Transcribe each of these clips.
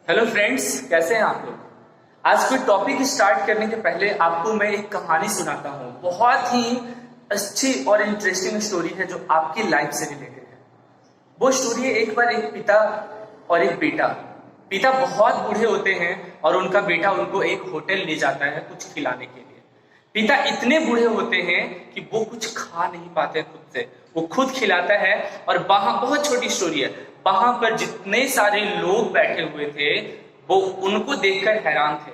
Hello friends, कैसे हैं आप लोग। आज कोई टॉपिक स्टार्ट करने के पहले आपको मैं एक कहानी सुनाता हूँ। बहुत ही अच्छी और इंटरेस्टिंग स्टोरी है जो आपकी लाइफ से रिलेटेड है। वो स्टोरी है, एक बार एक पिता और एक बेटा। पिता बहुत बूढ़े होते हैं और उनका बेटा उनको एक होटल ले जाता है कुछ खिलाने के लिए। पिता इतने बूढ़े होते हैं कि वो कुछ खा नहीं पाते खुद से, वो खुद खिलाता है। और वहां बहुत छोटी स्टोरी है, वहां पर जितने सारे लोग बैठे हुए थे वो उनको देखकर हैरान थे।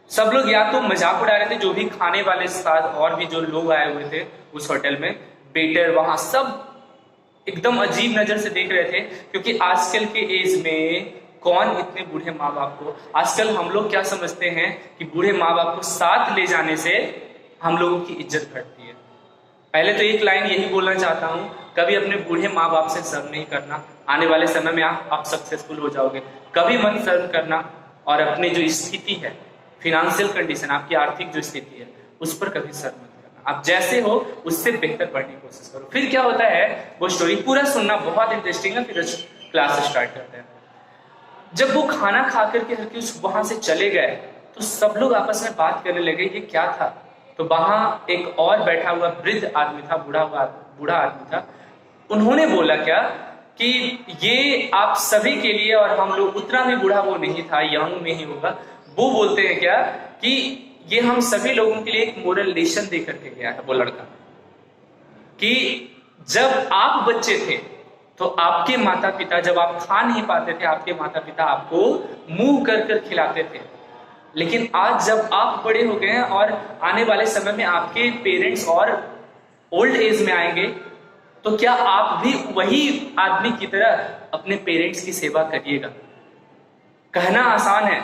सब लोग या तो मजाक उड़ा रहे थे, जो भी खाने वाले साथ और भी जो लोग आए हुए थे उस होटल में, वेटर वहां सब एकदम अजीब नजर से देख रहे थे। क्योंकि आजकल के एज में कौन इतने बूढ़े माँ बाप को, आजकल हम लोग क्या समझते हैं कि बूढ़े माँ बाप को साथ ले जाने से हम लोगों की इज्जत घटती है। पहले तो एक लाइन यही बोलना चाहता हूँ, कभी अपने बूढ़े माँ बाप से शर्म नहीं करना। आने वाले समय में आप सक्सेसफुल हो जाओगे। कभी मत शर्म करना और अपनी जो स्थिति है, फिनेंशियल कंडीशन, आपकी आर्थिक जो स्थिति है, उस पर कभी शर्म मत करना। आप जैसे हो उससे बेहतर बढ़ने की कोशिश करो। फिर क्या होता है, वो स्टोरी पूरा सुनना, बहुत इंटरेस्टिंग है। फिर क्लास स्टार्ट करते हैं। जब वो खाना खा करके वहां से चले गए तो सब लोग आपस में बात करने लगे, ये क्या था। तो वहां एक और बैठा हुआ वृद्ध आदमी था, बूढ़ा आदमी था। उन्होंने बोला क्या कि ये आप सभी के लिए, और हम लोग, उतना भी बूढ़ा वो नहीं था, यंग में ही होगा। वो बोलते हैं क्या कि ये हम सभी लोगों के लिए एक मोरल लेसन दे करके गया है वो लड़का, कि जब आप बच्चे थे तो आपके माता पिता, जब आप खा नहीं पाते थे, आपके माता पिता आपको मुंह कर कर खिलाते थे। लेकिन आज जब आप बड़े हो गए हैं और आने वाले समय में आपके पेरेंट्स और ओल्ड एज में आएंगे, तो क्या आप भी वही आदमी की तरह अपने पेरेंट्स की सेवा करिएगा। कहना आसान है,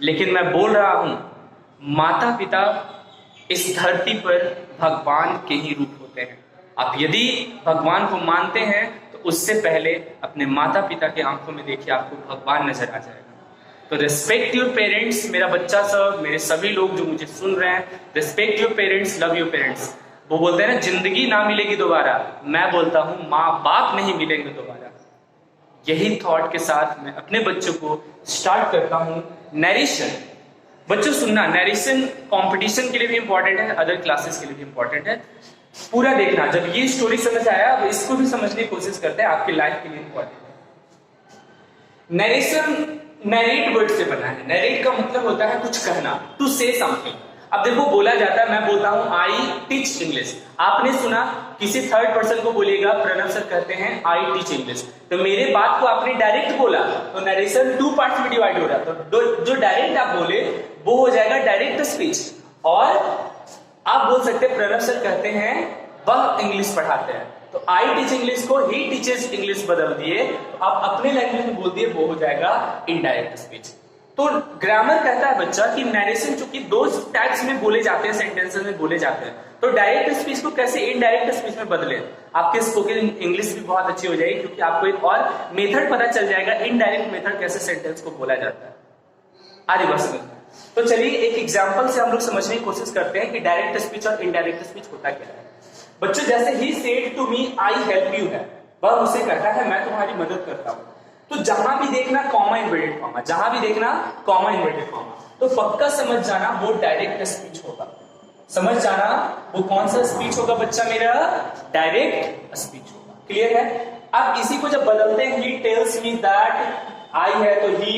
लेकिन मैं बोल रहा हूं, माता पिता इस धरती पर भगवान के ही रूप होते हैं। आप यदि भगवान को मानते हैं तो उससे पहले अपने माता पिता के आंखों में देखिए, आपको भगवान नजर आ जाएगा। तो रिस्पेक्ट योर पेरेंट्स, मेरा बच्चा सब, मेरे सभी लोग जो मुझे सुन रहे हैं, respect your parents, love your parents. वो बोलते हैं ना, जिंदगी ना मिलेगी दोबारा, मैं बोलता हूं माँ बाप नहीं मिलेंगे दोबारा। यही थॉट के साथ मैं अपने बच्चों को स्टार्ट करता हूं नरेशन। बच्चों सुनना, नरेशन कंपटीशन के लिए भी इंपॉर्टेंट है, अदर क्लासेस के लिए भी इंपॉर्टेंट है। पूरा देखना। जब ये स्टोरी समझ आया, अब इसको भी समझने की कोशिश करते हैं, आपकी लाइफ के लिए इंपॉर्टेंट है। नरेशन नरेट वर्ड से बना है। नरेट का मतलब होता है कुछ कहना, टू से समथिंग। अब देखो, बोला जाता है, मैं बोलता हूं आई टीच इंग्लिश। आपने सुना किसी थर्ड पर्सन को बोलेगा, प्रणव सर कहते हैं आई टीच इंग्लिश, तो मेरे बात को आपने डायरेक्ट बोला तो नरेशन टू पार्ट्स में डिवाइड हो रहा है। तो जो डायरेक्ट आप बोले वो हो जाएगा डायरेक्ट स्पीच। और आप बोल सकते हैं प्रणव सर कहते हैं वह इंग्लिश पढ़ाते हैं, तो आई टीच इंग्लिश को ही टीचेस इंग्लिश बदल दिए, तो आप अपने लैंग्वेज में बोल दिए, वो हो जाएगा इनडायरेक्ट स्पीच। तो ग्रामर कहता है बच्चा कि नरेशन चूंकि दो टाइप्स में बोले जाते हैं, सेंटेंसेस में बोले जाते हैं, तो डायरेक्ट स्पीच को कैसे इनडायरेक्ट स्पीच में बदले। आपके स्पोकन इंग्लिश भी बहुत अच्छी हो जाएगी, क्योंकि आपको एक और मेथड पता चल जाएगा, इनडायरेक्ट मेथड कैसे सेंटेंस को बोला जाता है। आगे बढ़ सकते हैं। तो चलिए एक एग्जाम्पल से हम लोग समझने की कोशिश करते हैं कि डायरेक्ट स्पीच और इनडायरेक्ट स्पीच होता क्या है। बच्चों, जैसे ही said to me I help you है, वह मुझसे कहता है मैं तुम्हारी मदद करता हूं। तो जहां भी देखना कॉमा इन्वर्टेड कॉमा, जहां भी देखना कॉमा इन्वर्टेड कॉमा, तो पक्का समझ जाना वो डायरेक्ट स्पीच होगा। समझ जाना वो कौन सा स्पीच होगा बच्चा, मेरा डायरेक्ट स्पीच होगा। क्लियर है। अब इसी को जब बदलते हैं, ही टेल्स मी दैट, आई है तो ही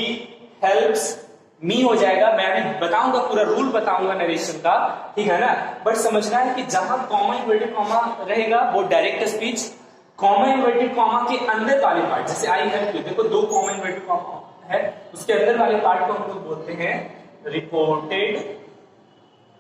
हेल्प्स मी हो जाएगा। मैं अभी बताऊंगा, पूरा रूल बताऊंगा नरेशन का, ठीक है ना। बट समझना है कि जहां कॉमा इन्वर्टेड कॉमा रहेगा वो direct speech, comma inverted comma के अंदर वाले पार्ट, जैसे आई हेल्प यू, देखो दो कॉमा इन्वर्टेड कॉमा है, उसके अंदर वाले पार्ट को हम लोग बोलते हैं रिपोर्टेड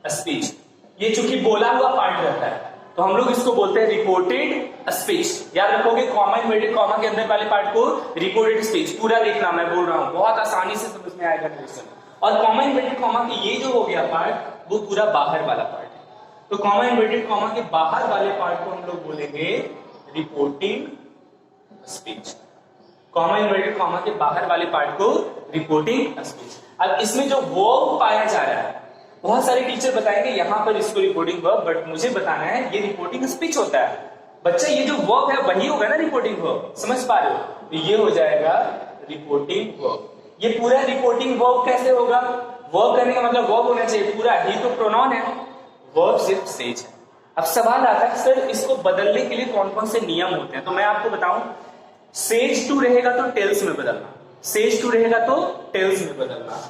स्पीच। ये चूंकि बोला हुआ पार्ट रहता है तो हम लोग इसको बोलते हैं रिपोर्टेड स्पीच। याद रखोगे, कॉमा इन्वर्टेड कॉमा के अंदर वाले पार्ट को रिपोर्टेड स्पीच। पूरा देखना, मैं बोल रहा हूं, बहुत आसानी से समझ में आएगा क्वेश्चन। और कॉमा इन्वर्टेड कॉमा की ये जो हो गया पार्ट, वो पूरा बाहर वाला पार्ट है। तो कॉमा इन्वर्टेड कॉमा के बाहर वाले पार्ट को हम लोग बोलेंगे reporting speech. Comma inverted comma के बाहर वाले पार्ट को रिपोर्टिंग स्पीच। अब इसमें जो वर्ब पाया जा रहा है, बहुत सारे टीचर बताएंगे यहां पर इसको रिपोर्टिंग वर्ब, बट मुझे बताना है ये रिपोर्टिंग स्पीच होता है। बच्चा, ये जो वर्ब है वही होगा ना रिपोर्टिंग वर्ब, समझ पा रहे हो। तो ये हो जाएगा रिपोर्टिंग वर्ब। ये पूरा रिपोर्टिंग वर्ब कैसे होगा? वर्ब करने का मतलब वर्ब होना चाहिए पूरा, ही तो प्रोनाउन है, वर्ब सिर्फ सेज है। अब सवाल आता है सर इसको बदलने के लिए कौन कौन से नियम होते हैं? तो मैं आपको बताऊं, सेज टू रहेगा तो टेल्स में बदलना, सेज टू रहेगा तो टेल्स में बदलना,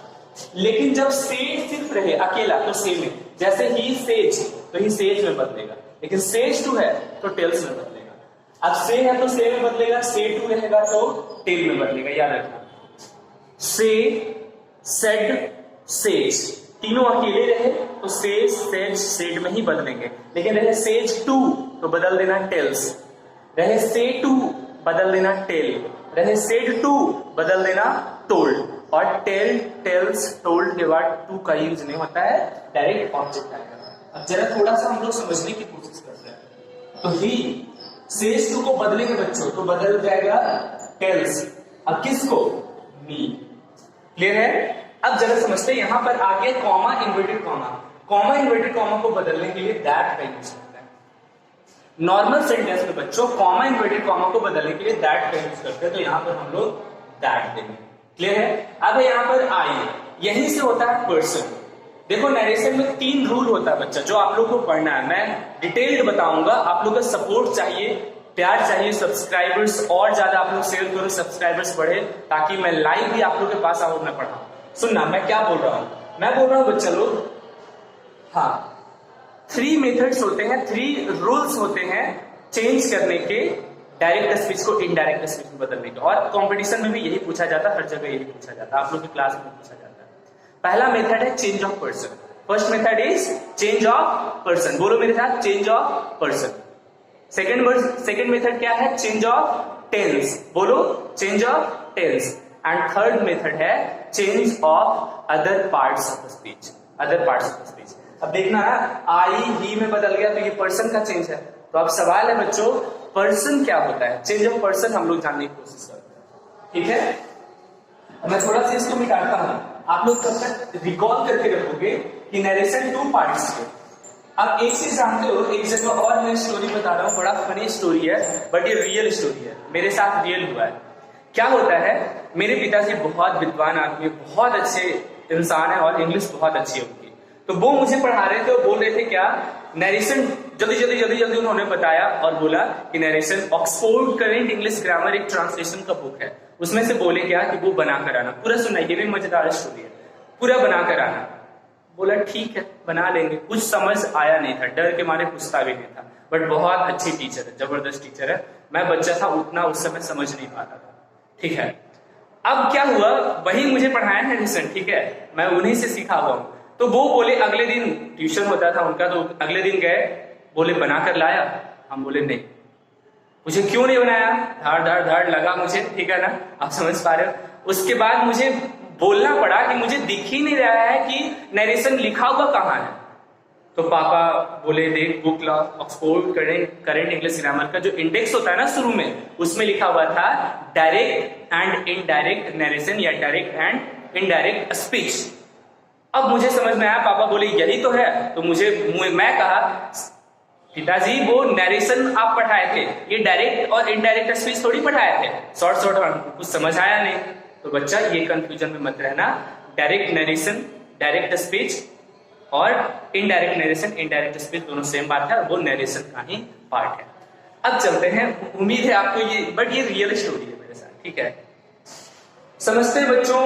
लेकिन जब सेज सिर्फ रहे अकेला तो से में, जैसे ही सेज तो ही सेज में बदलेगा, लेकिन सेज टू है तो टेल्स में बदलेगा। अब से है तो से में बदलेगा, से टू रहेगा तो टेल में बदलेगा, याद रखना। से, सेड, सेज तीनों अकेले रहे तो सेज, सेज, सेड में ही बदलेंगे, लेकिन रहे सेज टू तो बदल देना टेल्स, रहे से टू बदल देना टेल, रहे सेड टू बदल देना टोल्ड, और टेल, टेल्स, टोल्ड के बाद टू का यूज नहीं होता है, डायरेक्ट ऑब्जेक्ट आएगा। अब जरा थोड़ा सा हम लोग समझने की कोशिश करते हैं। तो ही सेज टू को बदलेंगे बच्चों तो बदल जाएगा टेल्स, अब किसको? मी। क्लियर है? अब जरा समझते हैं, यहां पर आगे comma, inverted comma, comma inverted comma को बदलने के लिए दैट का यूज करते हैं। नॉर्मल सेंटेंस में बच्चों कॉमा इन्वर्टेड कॉमा को बदलने के लिए दैट का यूज करते हैं, तो यहां पर हम लोग दैट देंगे। क्लियर है? अब यहां पर आई, यहीं से होता है पर्सन। देखो नरेशन में 3 रूल होता है बच्चा, जो आप लोग को पढ़ना है, मैं डिटेल्ड बताऊंगा। आप लोग का सपोर्ट चाहिए, प्यार चाहिए, सब्सक्राइबर्स और ज्यादा आप लोग शेयर करो, सब्सक्राइबर्स बढ़े, ताकि मैं लाइव भी आप लोग के पास आऊं, मैं पढ़ाऊं। सुनना मैं क्या बोल रहा हूं, मैं बोल रहा हूं बच्चा लोग, हाँ 3 मेथड्स होते हैं, 3 रूल्स होते हैं चेंज करने के, डायरेक्ट स्पीच को इनडायरेक्ट स्पीच में बदलने के, और कंपटीशन में भी यही पूछा जाता है, हर जगह यही पूछा जाता है, आप लोग की क्लास में पूछा जाता है। पहला मेथड है change of person, first method is change of person, बोलो मेरे साथ, change of person. Second method क्या है? चेंज ऑफ टेंस, बोलो change of tense. And third method है change of other parts of the speech, other parts of the speech. अब देखना ना, आई ही में बदल गया तो ये पर्सन का चेंज है, तो अब सवाल है बच्चों पर्सन क्या होता है? चेंज ऑफ पर्सन हम लोग जानने की कोशिश करते हैं, ठीक है? मैं थोड़ा सा इसको मिटाता हूं, आप लोग तब तक रिकॉल करके रखोगे कि नरेशन 2 पार्ट्स के। अब एक चीज जानते हो, एक जगह और मैं स्टोरी बता रहा हूँ, बड़ा फनी स्टोरी है, बट ये रियल स्टोरी है, मेरे साथ रियल हुआ है। क्या होता है, मेरे पिताजी बहुत विद्वान आदमी, बहुत अच्छे इंसान है और इंग्लिश बहुत अच्छी है उनकी, तो वो मुझे पढ़ा रहे थे और बोल रहे थे क्या, नरेशन जल्दी उन्होंने बताया और बोला कि narration Oxford current English grammar एक ट्रांसलेशन का बुक है, उसमें से बोले क्या कि वो बना कर आना, पूरा सुना, ये भी मजेदार स्टोरी है, पूरा बना कर आना। बोला ठीक है बना लेंगे, कुछ समझ आया नहीं था, डर के मारे पूछता भी नहीं था, बट बहुत अच्छी टीचर है, जबरदस्त टीचर है, मैं बच्चा था उतना उस समय समझ नहीं पाता था, ठीक है। अब क्या हुआ, वही मुझे पढ़ाया है नरेशन, ठीक है, मैं उन्हीं से सीखा हुआ हूं। तो वो बोले, अगले दिन ट्यूशन होता था उनका, तो अगले दिन गए, बोले बना कर लाया, हम बोले नहीं। मुझे क्यों नहीं बनाया, धाड़ धाड़ लगा मुझे, ठीक है ना, आप समझ पा रहे हो। उसके बाद मुझे बोलना पड़ा कि मुझे दिख ही नहीं रहा है कि नरेशन लिखा हुआ कहाँ है। तो पापा बोले देख बुक ला, ऑक्सफोर्ड करेंट इंग्लिश ग्रामर का जो इंडेक्स होता है ना शुरू में, उसमें लिखा हुआ था डायरेक्ट एंड इनडायरेक्ट नरेशन या डायरेक्ट एंड इनडायरेक्ट स्पीच। अब मुझे समझ में आया, पापा बोले यही तो है, तो मैं कहा पिताजी वो नरेशन आप पढ़ाए थे, ये डायरेक्ट और इनडायरेक्ट स्पीच थोड़ी पढ़ाए थे, शॉर्ट कुछ समझ आया नहीं। तो बच्चा ये कंफ्यूजन में मत रहना, डायरेक्ट नरेशन डायरेक्ट स्पीच और इनडायरेक्ट नरेशन इनडायरेक्ट स्पीच दोनों सेम बात है, वो नरेशन का ही पार्ट है। अब चलते हैं, उम्मीद है आपको ये रियल स्टोरी है मेरे साथ, ठीक है। समझते हैं बच्चों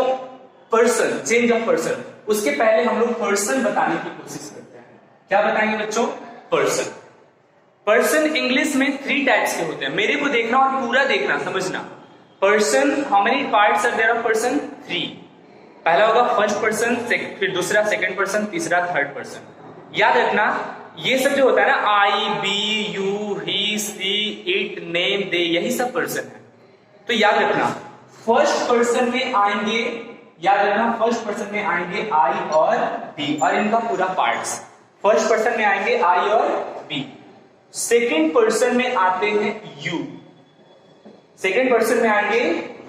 पर्सन, चेंज ऑफ पर्सन। उसके पहले हम लोग पर्सन बताने की कोशिश करते हैं। क्या बताएंगे बच्चों? पर्सन। पर्सन इंग्लिश में 3 टाइप्स के होते हैं, मेरे को देखना और पूरा देखना, समझना। Person, how many parts are there of person? 3। पहला होगा फर्स्ट पर्सन, फिर दूसरा सेकंड पर्सन, तीसरा थर्ड पर्सन। याद रखना ये सब जो होता है ना, I, we, you, he, she, it, name, they, यही सब पर्सन है। तो याद रखना फर्स्ट पर्सन में आएंगे, याद रखना फर्स्ट पर्सन में आएंगे आई और बी, और इनका पूरा पार्ट्स। फर्स्ट पर्सन में आएंगे आई और बी। सेकंड पर्सन में आते हैं यू, सेकंड पर्सन में आएंगे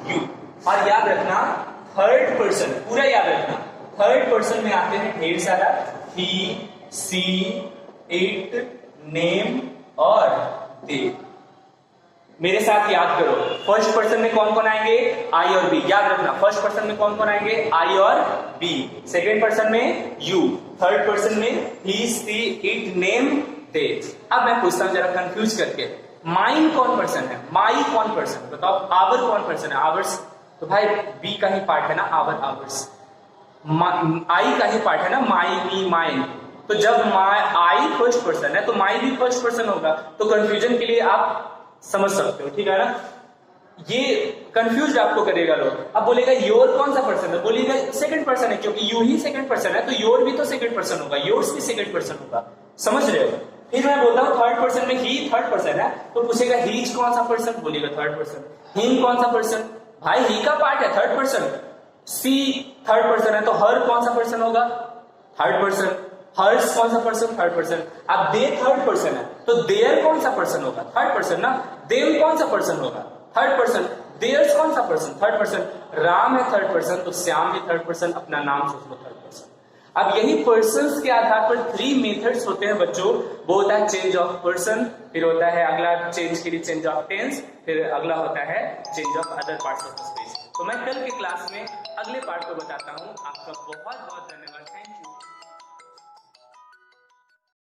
यू, और याद रखना थर्ड पर्सन, पूरा याद रखना, थर्ड पर्सन में आते हैं ढेर सारा, ही, सी, इट, नेम और दे। मेरे साथ याद करो, फर्स्ट पर्सन में कौन कौन आएंगे, आई और बी, याद रखना फर्स्ट पर्सन में कौन कौन आएंगे, आई और बी, सेकेंड पर्सन में यू, थर्ड पर्सन में ही, सी, इट, नेम, दे। अब मैं पूछता हूं जरा कंफ्यूज करके, माइन कौन पर्सन है, माई कौन पर्सन, बताओ, आवर कौन पर्सन है, आवर्स, तो भाई बी का ही पार्ट है ना आवर, आवर्स, आई का ही पार्ट है ना माई, मी, माइन, तो जब आई फर्स्ट पर्सन है तो माई भी फर्स्ट पर्सन होगा, तो कंफ्यूजन के लिए आप समझ सकते हो, ठीक है ना। ये कंफ्यूज आपको करेगा लोग, अब बोलेगा योर कौन सा पर्सन है, बोलेगा सेकंड पर्सन है, क्योंकि यू ही सेकंड पर्सन है तो योर भी तो सेकंड पर्सन होगा, योर्स भी सेकंड पर्सन होगा, समझ रहे हो। फिर मैं बोलता हूँ थर्ड पर्सन में ही थर्ड पर्सन है, तो पूछेगा हीज कौन सा पर्सन, बोलेगा थर्ड पर्सन, हिम कौन सा पर्सन, भाई ही का पार्ट है थर्ड पर्सन, सी थर्ड पर्सन है तो हर कौन सा पर्सन होगा, थर्ड पर्सन, हर्स कौन सा पर्सन, थर्ड पर्सन, अब दे थर्ड पर्सन है तो देयर कौन सा पर्सन होगा, थर्ड पर्सन ना, देव कौन सा पर्सन होगा, थर्ड पर्सन, देयर्स कौन सा पर्सन, थर्ड पर्सन, राम है थर्ड पर्सन तो श्याम भी थर्ड पर्सन, अपना नाम सोच लो थर्ड पर्सन। अब यही पर्सन्स के आधार पर 3 मेथड्स होते हैं बच्चों, वो होता है चेंज ऑफ पर्सन, फिर होता है अगला चेंज के लिए चेंज ऑफ टेंस, फिर अगला होता है change of other parts of speech. तो मैं कल के क्लास में अगले पार्ट को बताता हूँ। आपका बहुत बहुत धन्यवाद।